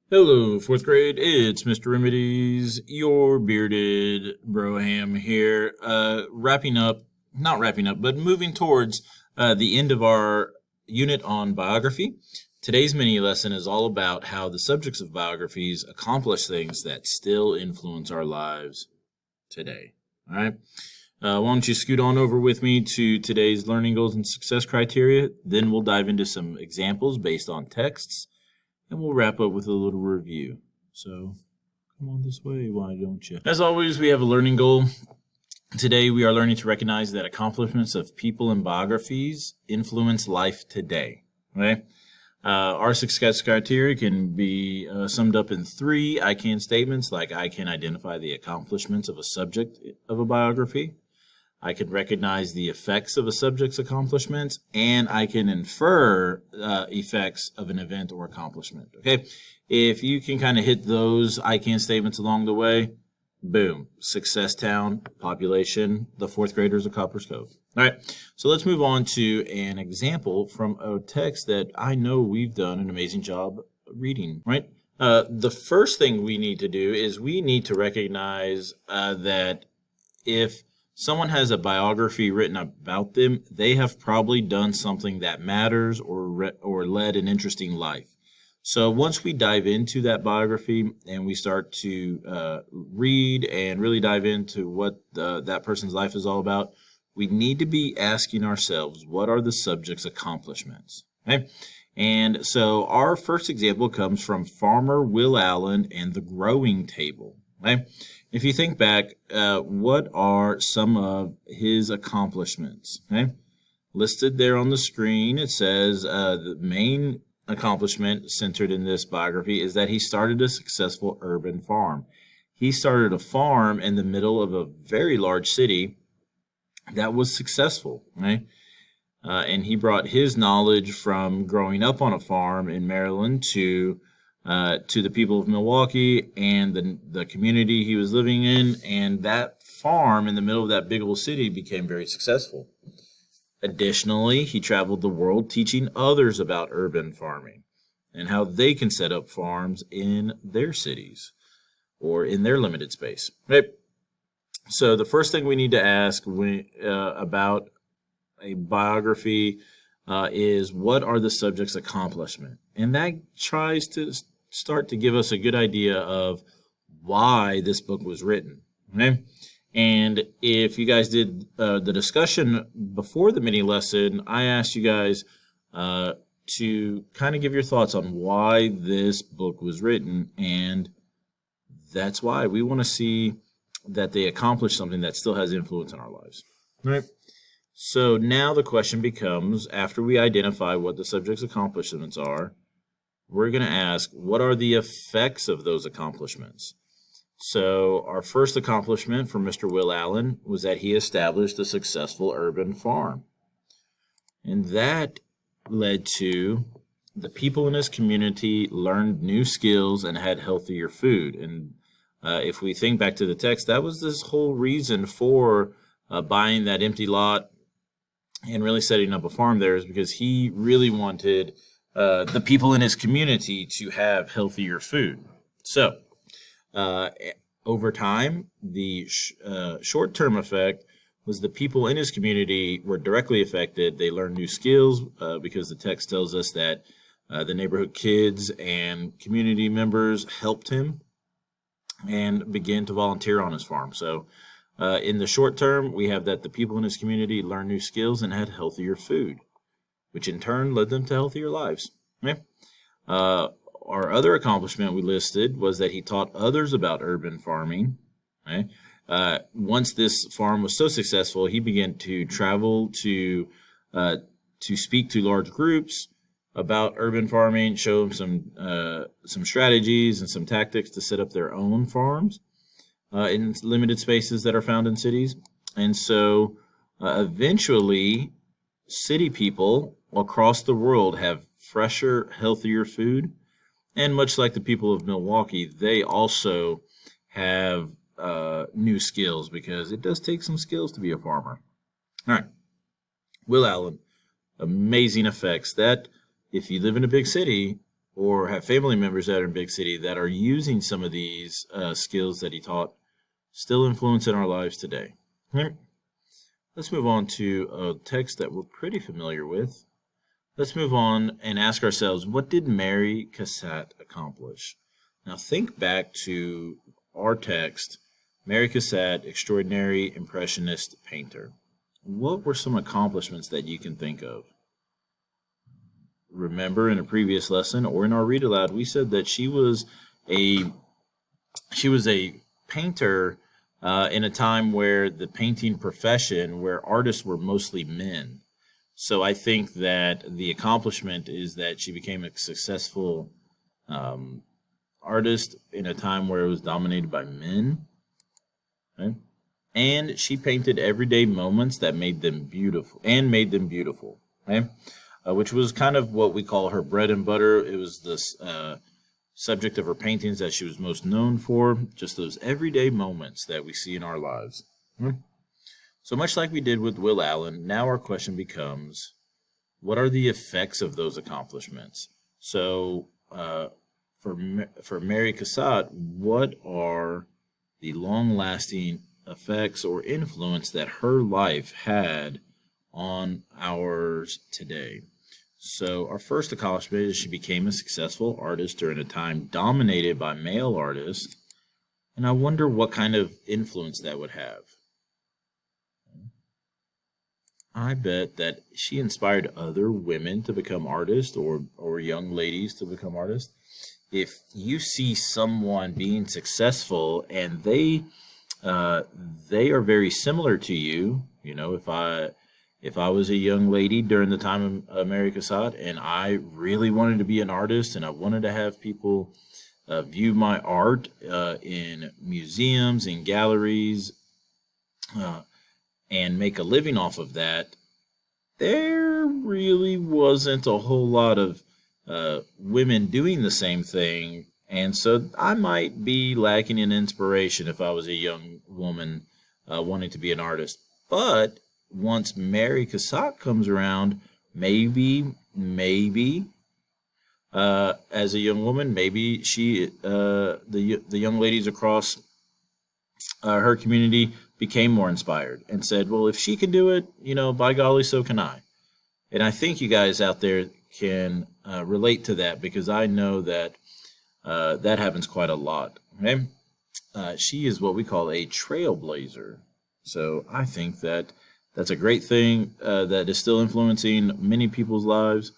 Hello, fourth grade. It's Mr. Remedies, your bearded broham here. Not wrapping up, but moving towards the end of our unit on biography. Today's mini lesson is all about how the subjects of biographies accomplish things that still influence our lives today. All right. Why don't you scoot on over with me to today's learning goals and success criteria? Then we'll dive into some examples based on texts, and we'll wrap up with a little review. So come on this way, why don't you? As always, we have a learning goal. Today, we are learning to recognize that accomplishments of people and biographies influence life today. Okay? Our success criteria can be summed up in 3 I can statements, like I can identify the accomplishments of a subject of a biography. I can recognize the effects of a subject's accomplishments, and I can infer effects of an event or accomplishment. Okay, if you can kind of hit those I can statements along the way, boom, success town, population, the fourth graders of Copper's Cove. All right, so let's move on to an example from a text that I know we've done an amazing job reading, right? The first thing we need to do is we need to recognize that if someone has a biography written about them, they have probably done something that matters or led an interesting life. So once we dive into that biography and we start to read and really dive into what that person's life is all about, we need to be asking ourselves, what are the subject's accomplishments? Okay? And so our first example comes from Farmer Will Allen and the Growing Table. Okay? If you think back, what are some of his accomplishments? Okay? Listed there on the screen, it says the main accomplishment centered in this biography is that he started a successful urban farm. He started a farm in the middle of a very large city that was successful. Right? And he brought his knowledge from growing up on a farm in Maryland to the people of Milwaukee and the community he was living in, and that farm in the middle of that big old city became very successful. Additionally, he traveled the world teaching others about urban farming and how they can set up farms in their cities or in their limited space. Right? So the first thing we need to ask about a biography is, what are the subject's accomplishment? And that tries to start to give us a good idea of why this book was written. Okay? And if you guys did the discussion before the mini lesson, I asked you guys to kind of give your thoughts on why this book was written, and that's why we want to see that they accomplish something that still has influence in our lives. All right? So now the question becomes, after we identify what the subject's accomplishments are, we're going to ask, what are the effects of those accomplishments? So our first accomplishment for Mr. Will Allen was that he established a successful urban farm. And that led to the people in his community learned new skills and had healthier food. And if we think back to the text, that was this whole reason for buying that empty lot and really setting up a farm there, is because he really wanted the people in his community to have healthier food. So over time, the short-term effect was the people in his community were directly affected. They learned new skills because the text tells us that the neighborhood kids and community members helped him and began to volunteer on his farm. So in the short term, we have that the people in his community learned new skills and had healthier food, which in turn led them to healthier lives. Okay? Our other accomplishment we listed was that he taught others about urban farming. Okay? Once this farm was so successful, he began to travel to speak to large groups about urban farming, show them some strategies and some tactics to set up their own farms in limited spaces that are found in cities. And so eventually, city people across the world have fresher, healthier food. And much like the people of Milwaukee, they also have new skills, because it does take some skills to be a farmer. All right. Will Allen, amazing effects that if you live in a big city, or have family members that are in big city that are using some of these skills that he taught, still influencing our lives today. Let's move on to a text that we're pretty familiar with. Let's move on and ask ourselves, what did Mary Cassatt accomplish? Now think back to our text, Mary Cassatt, extraordinary impressionist painter. What were some accomplishments that you can think of? Remember in a previous lesson or in our read aloud, we said that she was a painter in a time where the painting profession, where artists were mostly men. So I think that the accomplishment is that she became a successful artist in a time where it was dominated by men. Okay? And she painted everyday moments that made them beautiful. Okay? Which was kind of what we call her bread and butter. It was this subject of her paintings that she was most known for, just those everyday moments that we see in our lives. So much like we did with Will Allen, now our question becomes, what are the effects of those accomplishments? So for Mary Cassatt, what are the long-lasting effects or influence that her life had on ours today? So our first accomplishment is she became a successful artist during a time dominated by male artists. And I wonder what kind of influence that would have. I bet that she inspired other women to become artists or young ladies to become artists. If you see someone being successful and they are very similar to you, if I was a young lady during the time of Mary Cassatt and I really wanted to be an artist and I wanted to have people view my art in museums and galleries and make a living off of that, there really wasn't a whole lot of women doing the same thing. And so I might be lacking in inspiration if I was a young woman wanting to be an artist. But once Mary Cassatt comes around, maybe, as a young woman, maybe she, the young ladies across her community became more inspired and said, well, if she can do it, by golly, so can I. And I think you guys out there can relate to that because I know that that happens quite a lot. Okay? She is what we call a trailblazer. So I think that that's a great thing that is still influencing many people's lives,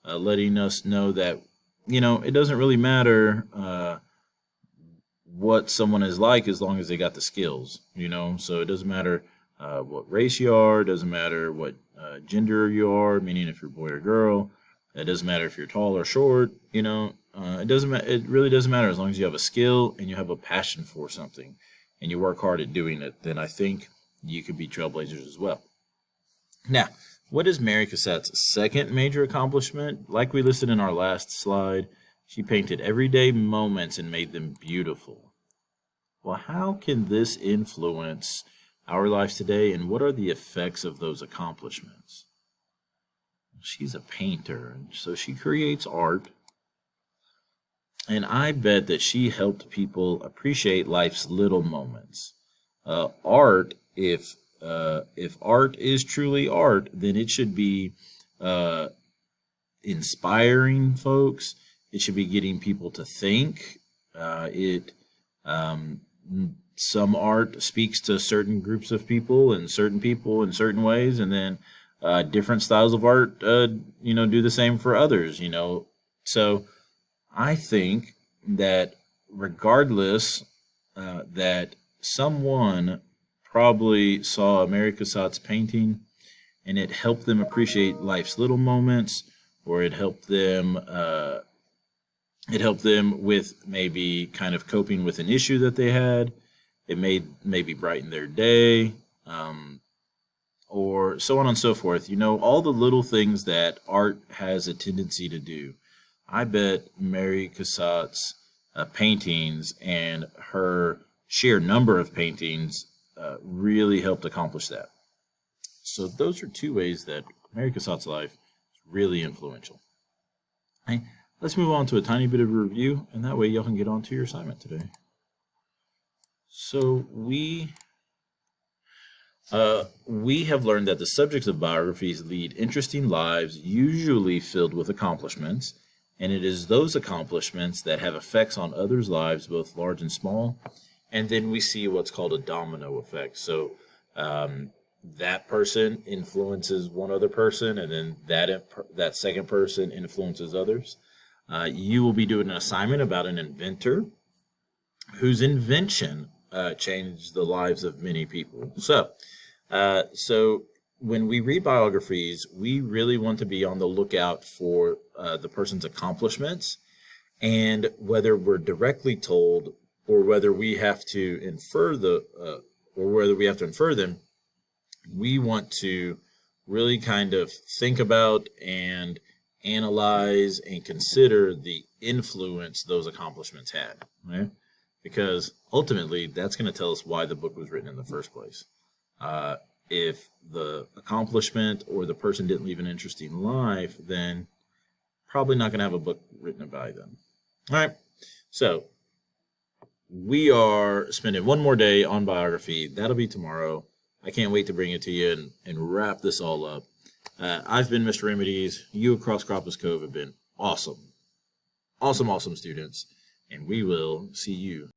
letting us know that, it doesn't really matter what someone is like as long as they got the skills, So it doesn't matter what race you are, it doesn't matter what gender you are, meaning if you're a boy or girl. It doesn't matter if you're tall or short, it doesn't it really doesn't matter as long as you have a skill and you have a passion for something and you work hard at doing it, then I think you could be trailblazers as well. Now, what is Mary Cassatt's second major accomplishment? Like we listed in our last slide, she painted everyday moments and made them beautiful. Well, how can this influence our lives today, and what are the effects of those accomplishments? She's a painter, and so she creates art. And I bet that she helped people appreciate life's little moments. Art, if art is truly art, then it should be inspiring folks. It should be getting people to think. Some art speaks to certain groups of people in certain ways, and then different styles of art, do the same for others. So I think that regardless, that someone probably saw Mary Cassatt's painting and it helped them appreciate life's little moments, or it helped them with maybe kind of coping with an issue that they had. It maybe brighten their day, or so on and so forth. All the little things that art has a tendency to do. I bet Mary Cassatt's paintings and her sheer number of paintings really helped accomplish that. So those are two ways that Mary Cassatt's life is really influential. let's move on to a tiny bit of a review, and that way y'all can get on to your assignment today. So we have learned that the subjects of biographies lead interesting lives, usually filled with accomplishments, and it is those accomplishments that have effects on others' lives, both large and small. And then we see what's called a domino effect. So that person influences one other person, and then that second person influences others. You will be doing an assignment about an inventor whose invention changed the lives of many people. So when we read biographies, we really want to be on the lookout for the person's accomplishments, and whether we're directly told or whether we have to infer them, we want to really kind of think about and analyze and consider the influence those accomplishments had, right? Because ultimately, that's going to tell us why the book was written in the first place. If the accomplishment or the person didn't leave an interesting life, then probably not going to have a book written by them. All right, so we are spending one more day on biography. That'll be tomorrow. I can't wait to bring it to you and wrap this all up. I've been Mr. Remedies. You across Croppas Cove have been awesome. Awesome students. And we will see you